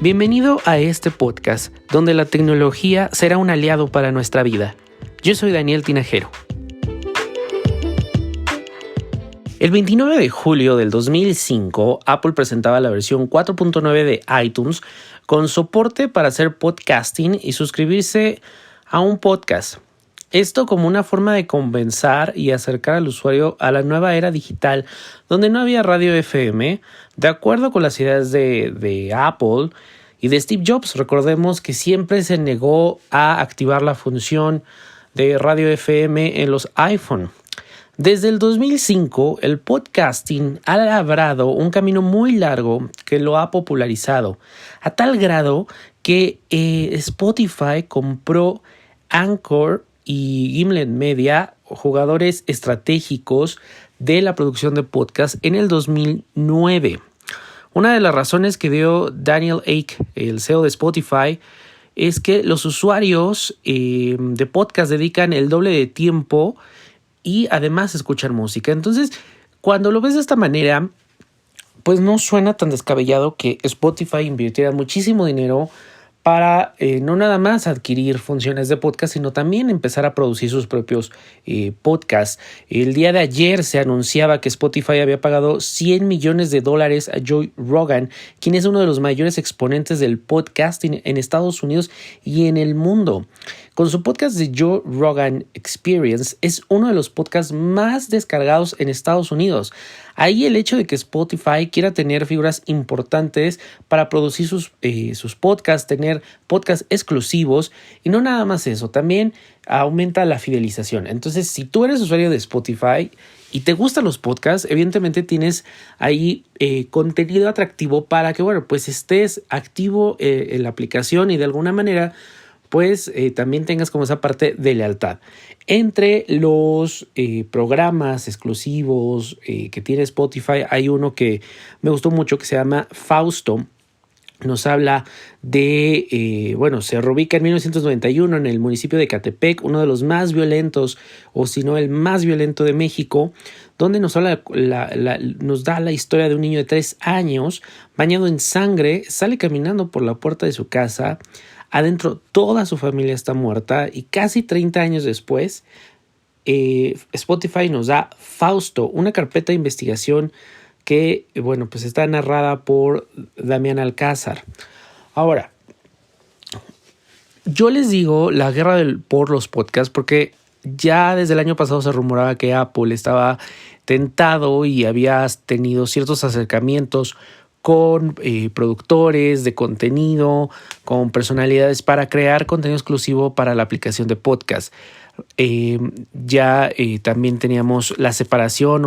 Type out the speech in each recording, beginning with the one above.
Bienvenido a este podcast, donde la tecnología será un aliado para nuestra vida. Yo soy Daniel Tinajero. El 29 de julio del 2005, Apple presentaba la versión 4.9 de iTunes con soporte para hacer podcasting y suscribirse a un podcast. Esto como una forma de compensar y acercar al usuario a la nueva era digital, donde no había radio FM, de acuerdo con las ideas de Apple y de Steve Jobs. Recordemos que siempre se negó a activar la función de radio FM en los iPhone. Desde el 2005, el podcasting ha labrado un camino muy largo que lo ha popularizado, a tal grado que Spotify compró Anchor y Gimlet Media, jugadores estratégicos de la producción de podcast, en el 2009. Una de las razones que dio Daniel Ek, el CEO de Spotify, es que los usuarios de podcast dedican el doble de tiempo y además escuchan música. Entonces, cuando lo ves de esta manera, pues no suena tan descabellado que Spotify invirtiera muchísimo dinero para no nada más adquirir funciones de podcast, sino también empezar a producir sus propios podcasts. El día de ayer se anunciaba que Spotify había pagado $100 millones a Joe Rogan, quien es uno de los mayores exponentes del podcasting en Estados Unidos y en el mundo. Con su podcast de Joe Rogan Experience, es uno de los podcasts más descargados en Estados Unidos. Ahí el hecho de que Spotify quiera tener figuras importantes para producir sus podcasts, tener podcasts exclusivos, y no nada más eso, también aumenta la fidelización. Entonces, si tú eres usuario de Spotify y te gustan los podcasts, evidentemente tienes ahí contenido atractivo para que, pues estés activo en la aplicación y de alguna manera pues también tengas como esa parte de lealtad. Entre los programas exclusivos que tiene Spotify, hay uno que me gustó mucho que se llama Fausto. Nos habla de, se reubica en 1991 en el municipio de Ecatepec, uno de los más violentos, o si no el más violento de México, donde nos habla nos da la historia de un niño de 3 años, bañado en sangre, sale caminando por la puerta de su casa. Adentro toda su familia está muerta y casi 30 años después Spotify nos da Fausto, una carpeta de investigación que pues está narrada por Damián Alcázar. Ahora, yo les digo la guerra por los podcasts porque ya desde el año pasado se rumoraba que Apple estaba tentado y había tenido ciertos acercamientos con productores de contenido, con personalidades para crear contenido exclusivo para la aplicación de podcast. También teníamos la separación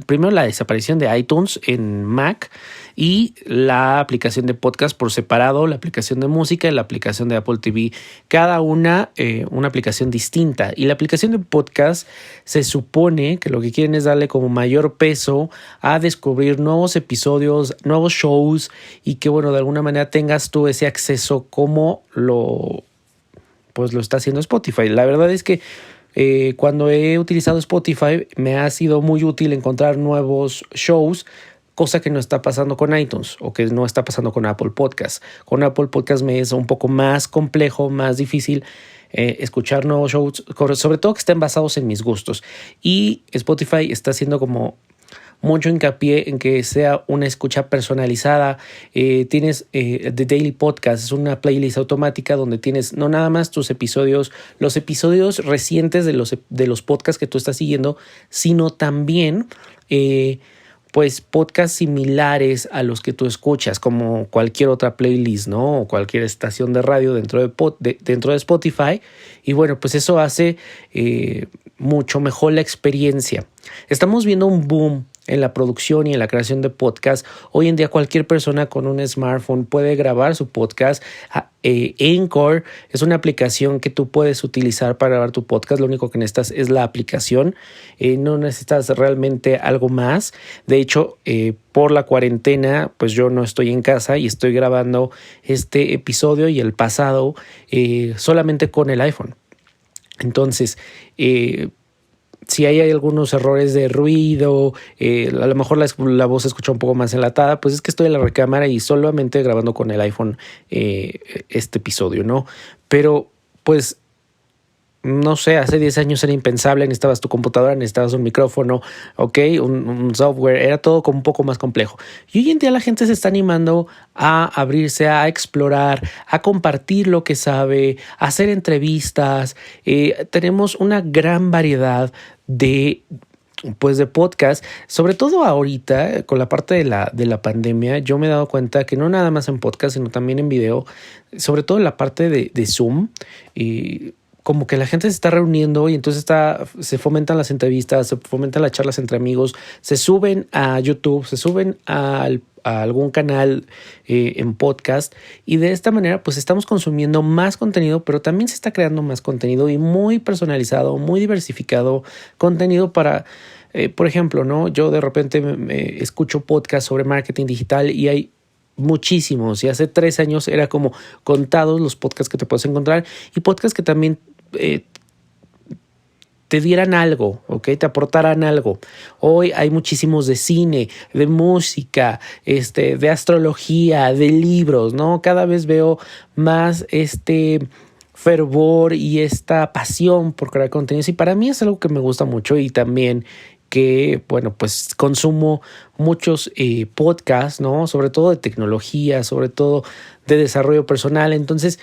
primero la desaparición de iTunes en Mac y la aplicación de podcast por separado, la aplicación de música y la aplicación de Apple TV, cada una aplicación distinta. Y la aplicación de podcast se supone que lo que quieren es darle como mayor peso a descubrir nuevos episodios, nuevos shows y que de alguna manera tengas tú ese acceso como lo está haciendo Spotify. La verdad es que cuando he utilizado Spotify me ha sido muy útil encontrar nuevos shows, cosa que no está pasando con iTunes o que no está pasando con Apple Podcast. Con Apple Podcast me es un poco más complejo, más difícil escuchar nuevos shows, sobre todo que estén basados en mis gustos. Y Spotify está haciendo como mucho hincapié en que sea una escucha personalizada. Tienes The Daily Podcast, es una playlist automática donde tienes no nada más tus episodios, los episodios recientes de los podcasts que tú estás siguiendo, sino también podcasts similares a los que tú escuchas, como cualquier otra playlist, ¿no? O cualquier estación de radio dentro de Spotify. Y pues eso hace mucho mejor la experiencia. Estamos viendo un boom en la producción y en la creación de podcast. Hoy en día cualquier persona con un smartphone puede grabar su podcast. Anchor es una aplicación que tú puedes utilizar para grabar tu podcast. Lo único que necesitas es la aplicación. No necesitas realmente algo más. De hecho, por la cuarentena, pues yo no estoy en casa y estoy grabando este episodio y el pasado solamente con el iPhone. Entonces, Si hay algunos errores de ruido, a lo mejor la voz se escucha un poco más enlatada, pues es que estoy en la recámara y solamente grabando con el iPhone este episodio, ¿no? Pero pues no sé, hace 10 años era impensable, necesitabas tu computadora, necesitabas un micrófono, ok, un software, era todo como un poco más complejo. Y hoy en día la gente se está animando a abrirse, a explorar, a compartir lo que sabe, a hacer entrevistas. Tenemos una gran variedad de podcast, sobre todo ahorita con la parte de la pandemia. Yo me he dado cuenta que no nada más en podcast, sino también en video, sobre todo en la parte de Zoom, y como que la gente se está reuniendo y entonces se fomentan las entrevistas, se fomentan las charlas entre amigos, se suben a YouTube, se suben a algún canal en podcast, y de esta manera pues estamos consumiendo más contenido, pero también se está creando más contenido y muy personalizado, muy diversificado contenido para, por ejemplo, ¿no? Yo de repente me escucho podcast sobre marketing digital y hay muchísimos, y hace 3 años era como contados los podcasts que te puedes encontrar, y podcasts que también te dieran algo, ¿ok? Te aportaran algo. Hoy hay muchísimos de cine, de música, de astrología, de libros, ¿no? Cada vez veo más fervor y esta pasión por crear contenidos, y para mí es algo que me gusta mucho, y también que, bueno, pues consumo muchos podcasts, ¿no? Sobre todo de tecnología, sobre todo de desarrollo personal. Entonces,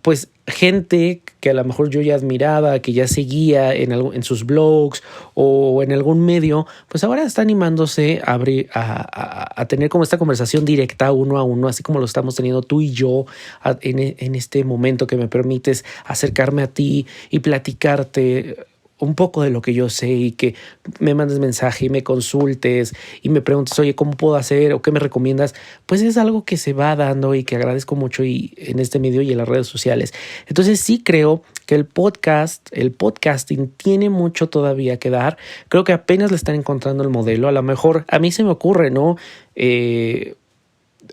pues gente que a lo mejor yo ya admiraba, que ya seguía en sus blogs o en algún medio, pues ahora está animándose a tener como esta conversación directa uno a uno, así como lo estamos teniendo tú y yo en este momento que me permites acercarme a ti y platicarte un poco de lo que yo sé, y que me mandes mensaje y me consultes y me preguntes, oye, ¿cómo puedo hacer o qué me recomiendas? Pues es algo que se va dando y que agradezco mucho, y en este medio y en las redes sociales. Entonces sí creo que el podcasting tiene mucho todavía que dar. Creo que apenas le están encontrando el modelo. A lo mejor a mí se me ocurre, ¿no?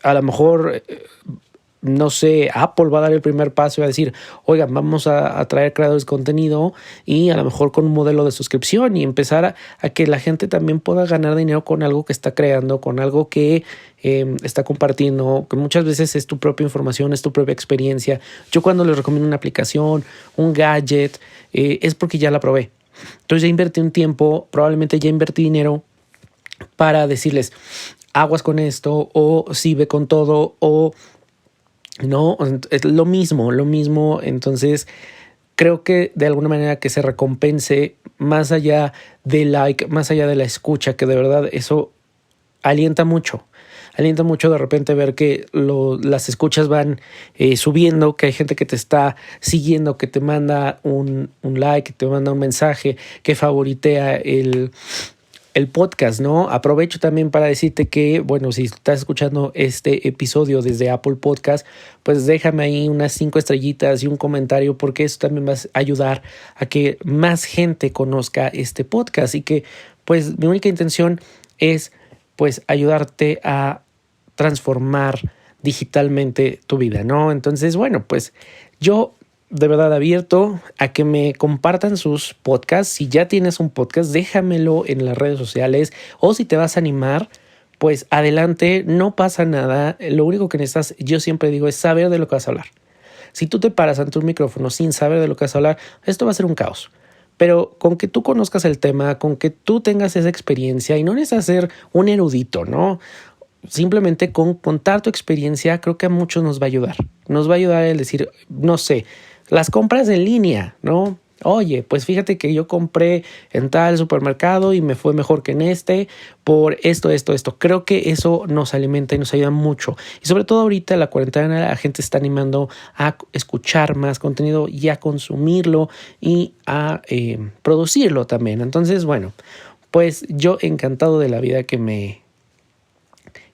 A lo mejor no sé, Apple va a dar el primer paso y va a decir, oigan, vamos a traer creadores de contenido, y a lo mejor con un modelo de suscripción, y empezar a que la gente también pueda ganar dinero con algo que está creando, con algo que está compartiendo, que muchas veces es tu propia información, es tu propia experiencia. Yo cuando les recomiendo una aplicación, un gadget, es porque ya la probé. Entonces ya invertí un tiempo, probablemente ya invertí dinero para decirles, aguas con esto, o sí, ve con todo, o no, es lo mismo. Entonces, creo que de alguna manera que se recompense más allá del like, más allá de la escucha, que de verdad eso alienta mucho. Alienta mucho de repente ver que las escuchas van subiendo, que hay gente que te está siguiendo, que te manda un like, que te manda un mensaje, que favoritea el podcast, ¿no? Aprovecho también para decirte que, bueno, si estás escuchando este episodio desde Apple Podcast, pues déjame ahí unas 5 estrellitas y un comentario, porque eso también va a ayudar a que más gente conozca este podcast, y que, pues, mi única intención es, pues, ayudarte a transformar digitalmente tu vida, ¿no? Entonces, bueno, pues yo de verdad abierto a que me compartan sus podcasts. Si ya tienes un podcast, déjamelo en las redes sociales, o si te vas a animar, pues adelante, no pasa nada. Lo único que necesitas, yo siempre digo, es saber de lo que vas a hablar. Si tú te paras ante un micrófono sin saber de lo que vas a hablar, esto va a ser un caos. Pero con que tú conozcas el tema, con que tú tengas esa experiencia, y no necesitas ser un erudito, ¿no? Simplemente con contar tu experiencia, creo que a muchos nos va a ayudar. Nos va a ayudar el decir, no sé, las compras en línea, ¿no? Oye, pues fíjate que yo compré en tal supermercado y me fue mejor que en por esto. Creo que eso nos alimenta y nos ayuda mucho. Y sobre todo ahorita en la cuarentena la gente está animando a escuchar más contenido y a consumirlo y a producirlo también. Entonces, bueno, pues yo encantado de la vida que me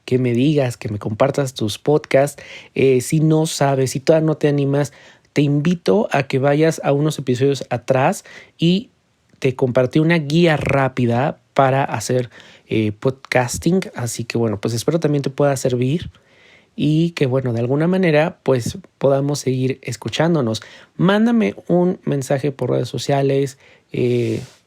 digas, que me compartas tus podcasts. Si no sabes, si todavía no te animas, te invito a que vayas a unos episodios atrás, y te compartí una guía rápida para hacer podcasting. Así que bueno, pues espero también te pueda servir, y que bueno, de alguna manera pues podamos seguir escuchándonos. Mándame un mensaje por redes sociales,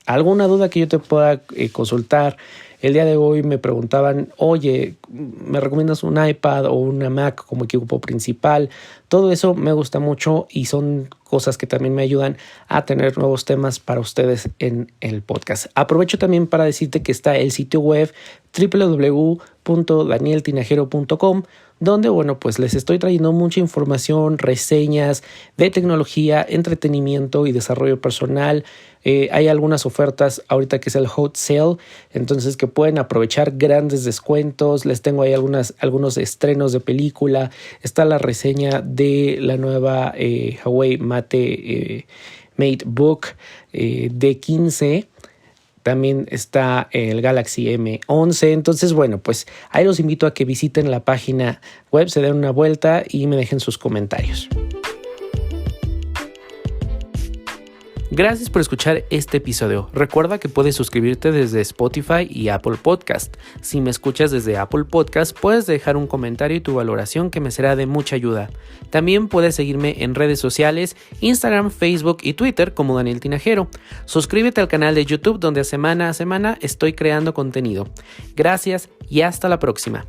alguna duda que yo te pueda consultar. El día de hoy me preguntaban, oye, ¿me recomiendas un iPad o una Mac como equipo principal? Todo eso me gusta mucho y son cosas que también me ayudan a tener nuevos temas para ustedes en el podcast. Aprovecho también para decirte que está el sitio web www.danieltinajero.com, donde, bueno, pues les estoy trayendo mucha información, reseñas de tecnología, entretenimiento y desarrollo personal. Hay algunas ofertas ahorita que es el Hot Sale, entonces que pueden aprovechar grandes descuentos. Les tengo ahí algunos estrenos de película. Está la reseña de la nueva Huawei Mate MateBook D15. También está el Galaxy M11. Entonces, bueno, pues ahí los invito a que visiten la página web, se den una vuelta y me dejen sus comentarios. Gracias por escuchar este episodio. Recuerda que puedes suscribirte desde Spotify y Apple Podcast. Si me escuchas desde Apple Podcast, puedes dejar un comentario y tu valoración que me será de mucha ayuda. También puedes seguirme en redes sociales, Instagram, Facebook y Twitter como Daniel Tinajero. Suscríbete al canal de YouTube donde semana a semana estoy creando contenido. Gracias y hasta la próxima.